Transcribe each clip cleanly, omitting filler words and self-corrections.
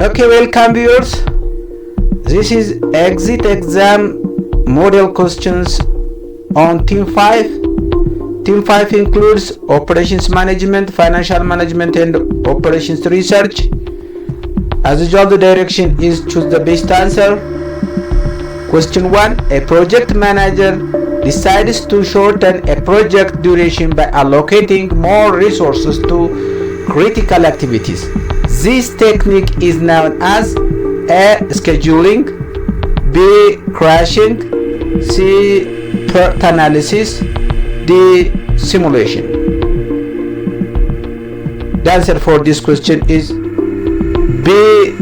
Okay, welcome viewers. This is exit exam model questions on Team 5. Team 5 includes operations management, financial management and operations research. As usual, the direction is choose the best answer. Question 1. A project manager decides to shorten a project duration by allocating more resources to critical activities. This technique is known as A. Scheduling, B. Crashing, C. PERT analysis, D. Simulation. The answer for this question is B.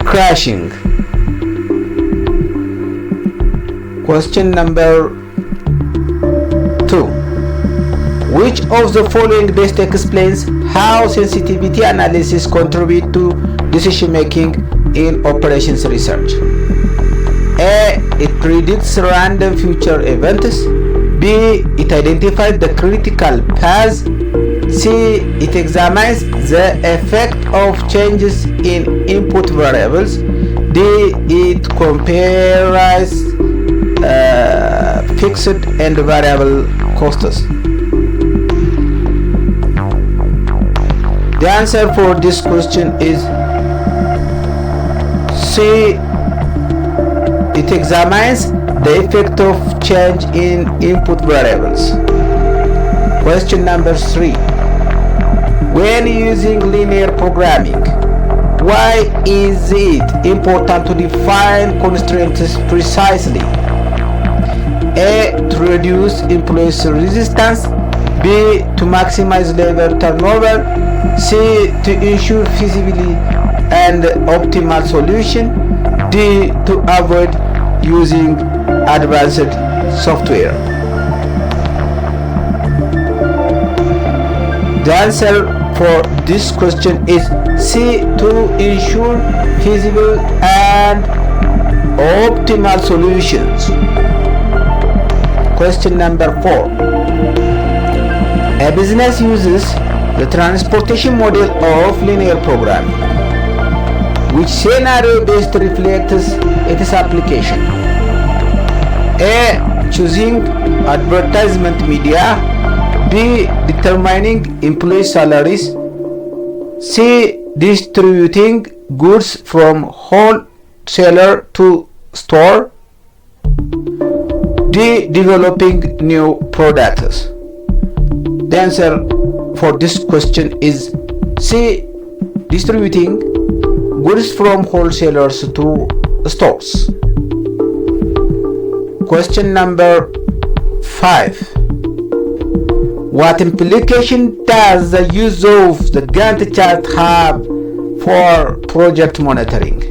Crashing. Question number 2. Which of the following best explains how sensitivity analysis contribute to decision making in operations research? A. It predicts random future events. B. It identifies the critical paths. C. It examines the effect of changes in input variables. D. It compares fixed and variable costs. The answer for this question is C. It examines the effect of change in input variables. Question number 3. When using linear programming, why is it important to define constraints precisely? A. To reduce employee resistance. B. To maximize labor turnover. C. To ensure feasibility and optimal solution. D. To avoid using advanced software. The answer for this question is C. To ensure feasible and optimal solutions. Question number 4. A business uses the transportation model of linear programming. Which scenario best reflects its application? A. Choosing advertisement media. B. Determining employee salaries. C. Distributing goods from wholesaler to store. D. Developing new products. The answer for this question is C. Distributing goods from wholesalers to stores. Question number 5. What implication does the use of the Gantt chart have for project monitoring?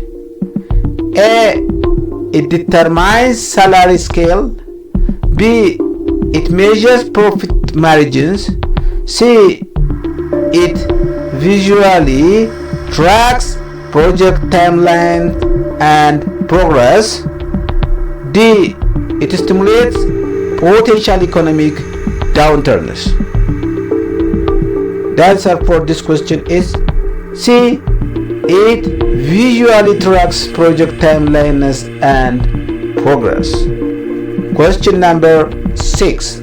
A. It determines salary scale. B. It measures profit margins. C. It visually tracks project timeline and progress. D. It stimulates potential economic downturns. The answer for this question is C. It visually tracks project timelines and progress. Question number 6.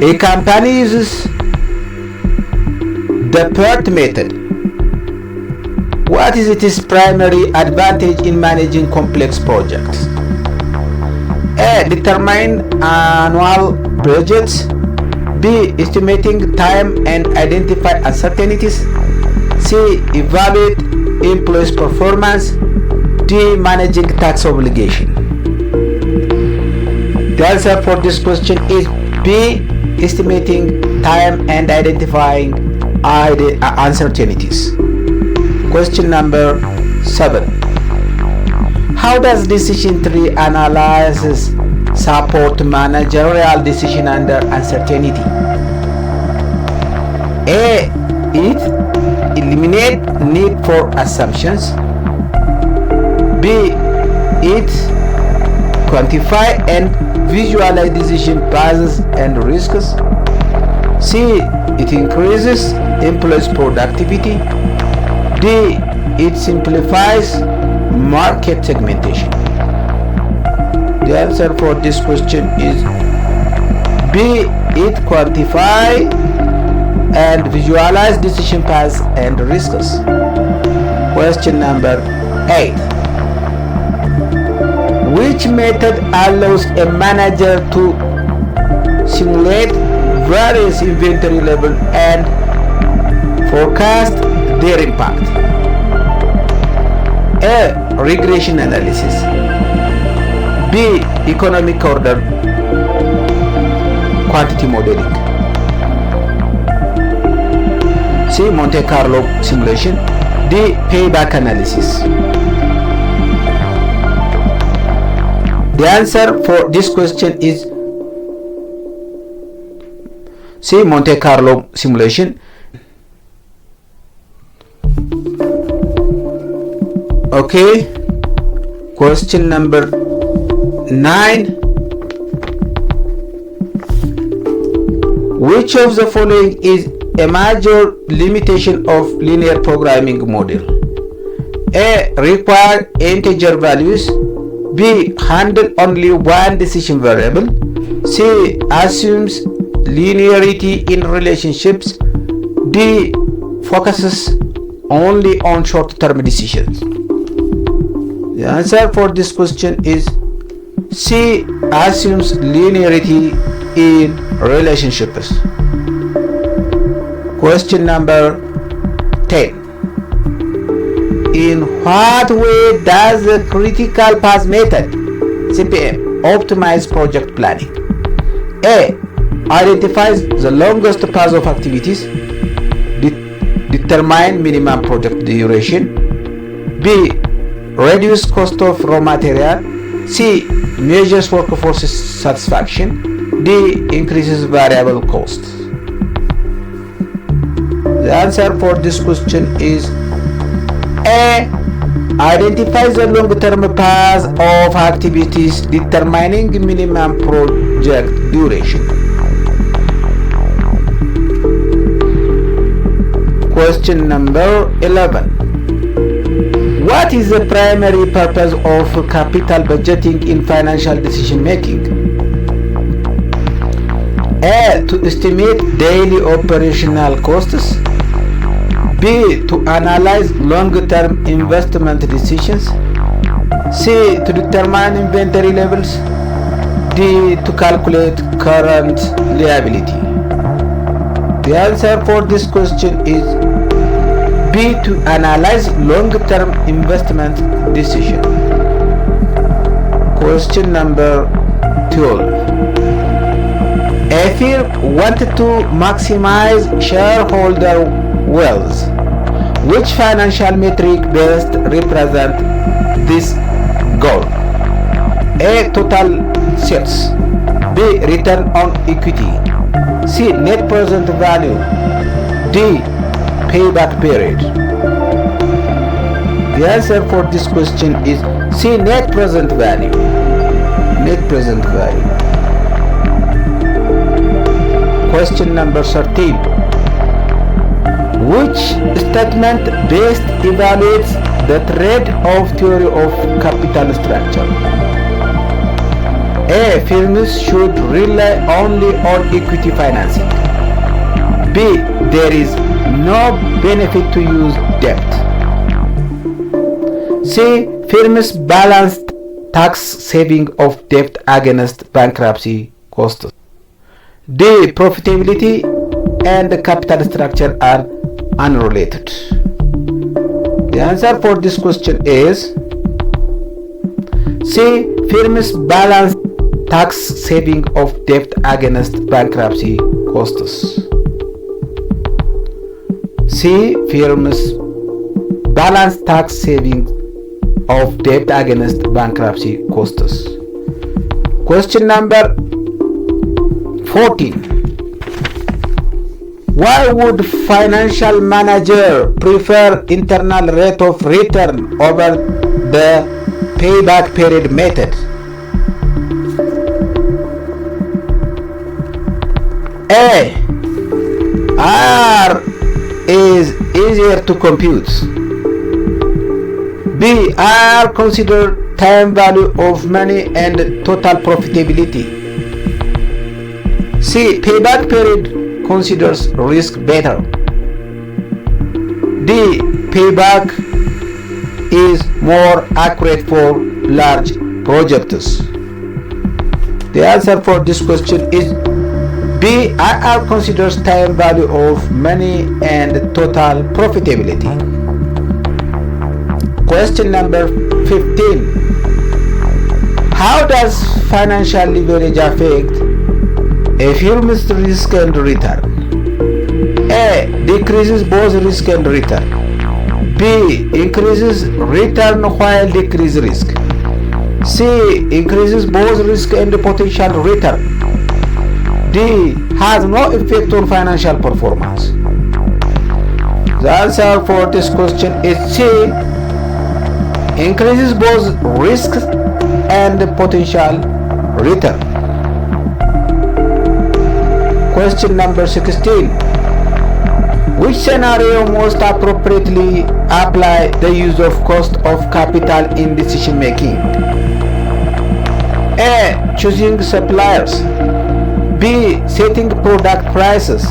A company uses the PERT method. What is its primary advantage in managing complex projects? A. Determine annual budgets. B. Estimating time and identify uncertainties. C. Evaluate employees' performance. D. Managing tax obligation. The answer for this question is B. Estimating time and identifying uncertainties. Question number 7. How does decision tree analysis support managerial decision under uncertainty? A. It eliminates need for assumptions. B. It quantify and visualize decision paths and risks. C. It increases employees' productivity. D. It simplifies market segmentation. The answer for this question is B. It quantify and visualize decision paths and risks. Question number 8. Which method allows a manager to simulate various inventory levels and forecast their impact? A. Regression analysis. B. Economic order quantity modeling. C. Monte Carlo simulation. D. Payback analysis. The answer for this question is C. Monte Carlo simulation. Okay, question number 9. Which of the following is a major limitation of linear programming model? A. Require integer values. B. Handle only one decision variable. C. Assumes linearity in relationships. D. Focuses only on short-term decisions. The answer for this question is C. Assumes linearity in relationships. Question number 10. In what way does the critical path method (CPM) optimize project planning? A. Identifies the longest path of activities. Determine minimum project duration. B. Reduce cost of raw material. C. Measures workforce satisfaction. D. Increases variable cost. The answer for this question is A. Identifies the long-term path of activities, determining minimum project duration. Question number 11. What is the primary purpose of capital budgeting in financial decision making? A. To estimate daily operational costs. B. To analyze long-term investment decisions. C. To determine inventory levels. D. To calculate current liability. The answer for this question is B. To analyze long-term investment decision. Question number 12. A firm wanted to maximize shareholder wealth. Which financial metric best represent this goal? A. Total sales. B. Return on equity. C. Net present value. D. Payback period. The answer for this question is C. Net present value. Net present value. Question number 13. Which statement best evaluates the trade-off theory of capital structure? A. Firms should rely only on equity financing. B. There is no benefit to use debt. C. Firms balanced tax saving of debt against bankruptcy costs. D. Profitability and the capital structure are unrelated. The answer for this question is C. Firms balance tax saving of debt against bankruptcy costs. C. Firms balance tax saving of debt against bankruptcy costs. Question number 14. Why would financial manager prefer internal rate of return over the payback period method? A. R is easier to compute. B. R consider time value of money and total profitability. C. Payback period considers risk better. D. Payback is more accurate for large projects. The answer for this question is B. IR considers time value of money and total profitability. Question number 15. How does financial leverage affect a firm's risk and return? A. Decreases both risk and return. B. Increases return while decreases risk. C. Increases both risk and potential return. D. Has no effect on financial performance. The answer for this question is C. Increases both risk and potential return. Question number 16. Which scenario most appropriately apply the use of cost of capital in decision making? A. Choosing suppliers. B. Setting product prices.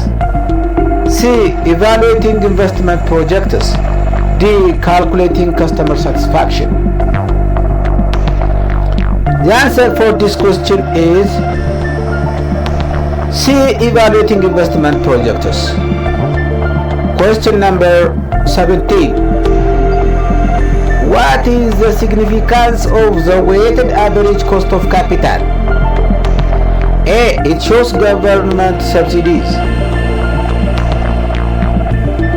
C. Evaluating investment projects. D. Calculating customer satisfaction. The answer for this question is C. Evaluating investment projects. Question number 17. What is the significance of the weighted average cost of capital? A. It shows government subsidies.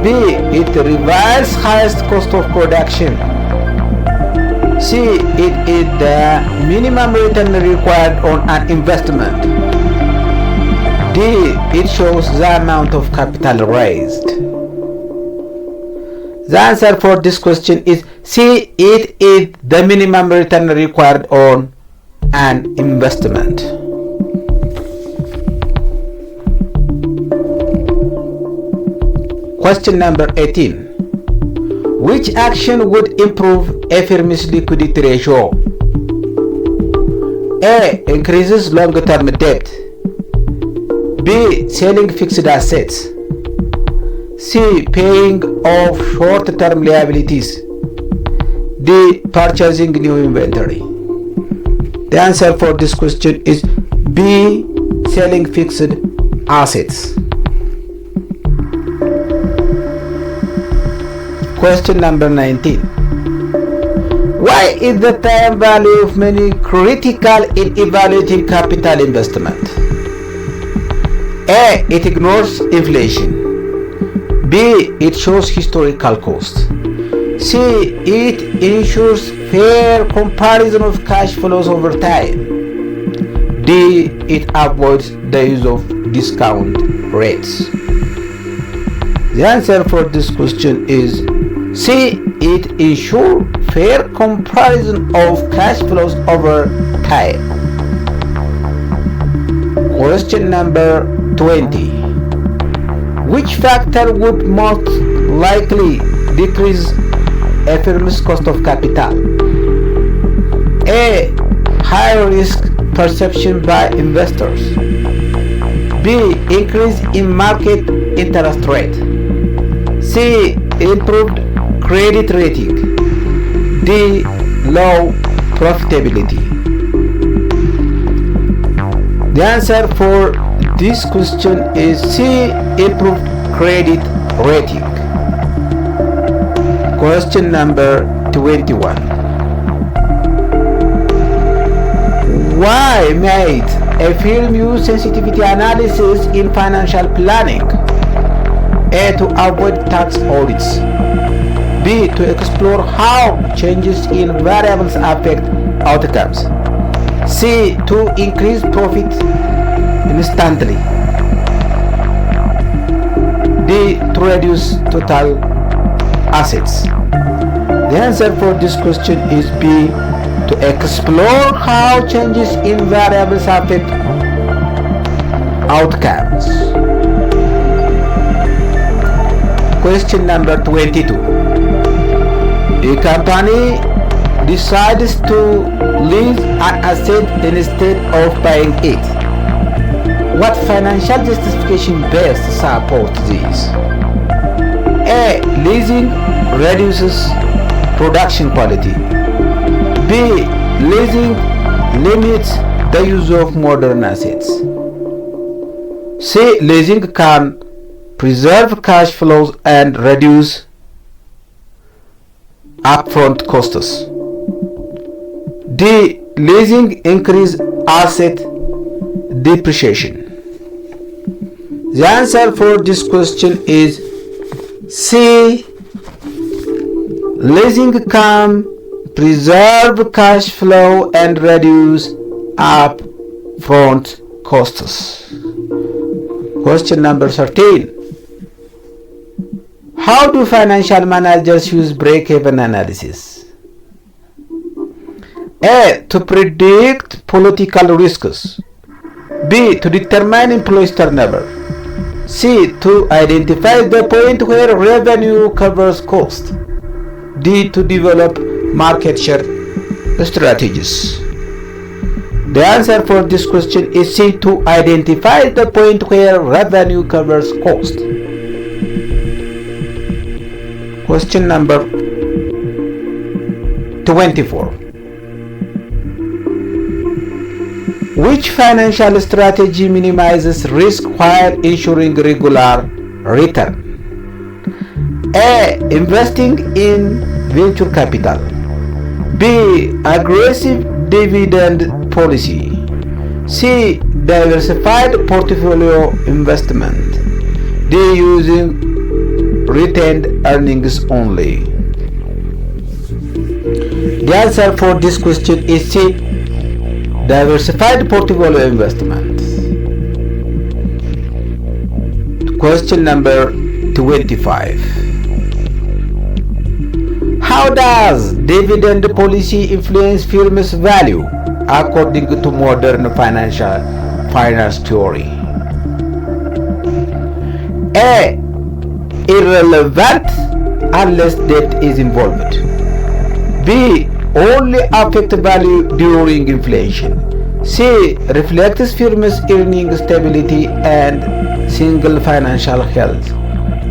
B. It reveals highest cost of production. C. It is the minimum return required on an investment. D. It shows the amount of capital raised. The answer for this question is C. It is the minimum return required on an investment. Question number 18. Which action would improve a firm's liquidity ratio? A. Increases long-term debt. B. Selling fixed assets. C. Paying off short-term liabilities. D. Purchasing new inventory. The answer for this question is B. Selling fixed assets. Question number 19. Why is the time value of money critical in evaluating capital investment? A. It ignores inflation. B. It shows historical cost. C. It ensures fair comparison of cash flows over time. D. It avoids the use of discount rates. The answer for this question is C. It ensures fair comparison of cash flows over time. Question number 20. Which factor would most likely decrease a firm's cost of capital? A. High risk perception by investors. B. Increase in market interest rate. C. Improved credit rating. D. Low profitability. The answer for this question is C. Improved credit rating. Question number 21. Why might a firm use sensitivity analysis in financial planning? A. To avoid tax audits. B. To explore how changes in variables affect outcomes. C. To increase profit instantly. D. To reduce total assets. The answer for this question is B. To explore how changes in variables affect outcomes. Question number 22. A company decides to lease an asset instead of buying it. What financial justification best supports this? A. Leasing reduces production quality. B. Leasing limits the use of modern assets. C. Leasing can preserve cash flows and reduce upfront costs. D. Leasing increase asset depreciation. The answer for this question is C. Leasing can preserve cash flow and reduce upfront costs. Question number 13. How do financial managers use break-even analysis? A. To predict political risks. B. To determine employees turnover. C. To identify the point where revenue covers cost. D. To develop market share strategies. The answer for this question is C. To identify the point where revenue covers cost. Question number 24. Which financial strategy minimizes risk while ensuring regular return? A. Investing in venture capital. B. Aggressive dividend policy. C. Diversified portfolio investment. D. Using retained earnings only. The answer for this question is C. Diversified portfolio investment. Question number 25. How does dividend policy influence firms' value according to modern finance theory? A. Irrelevant unless debt is involved. B. Only affect value during inflation. C. Reflects firms' earning stability and single financial health.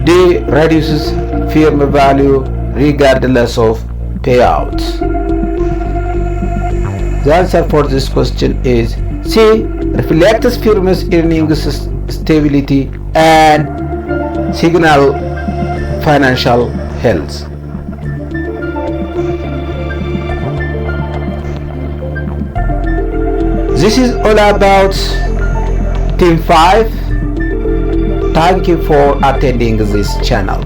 D. Reduces firm value regardless of payouts. The answer for this question is C. Reflects firms' earnings stability and signal financial health. This is all about Team 5. Thank you for attending this channel.